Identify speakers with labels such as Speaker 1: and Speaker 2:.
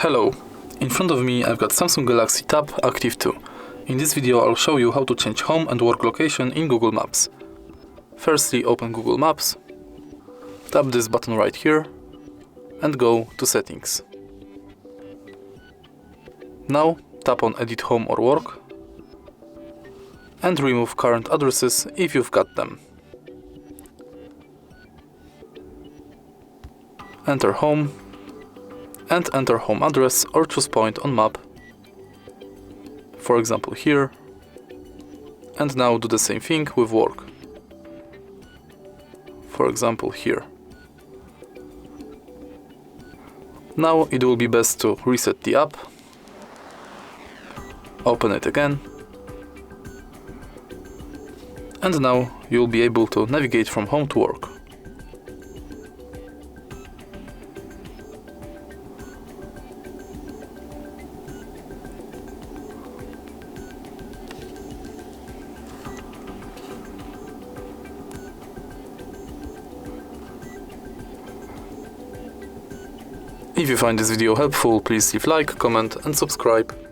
Speaker 1: Hello, in front of me I've got Samsung Galaxy Tab Active2. In this video I'll show you how to change home and work location in Google Maps. Firstly, open Google Maps, tap this button right here and go to Settings. Now tap on Edit Home or Work and remove current addresses if you've got them. Enter Home and enter home address or choose point on map, for example here, and now do the same thing with work, for example here. Now it will be best to reset the app, open it again, and now you'll be able to navigate from home to work. If you find this video helpful, please leave like, comment and subscribe.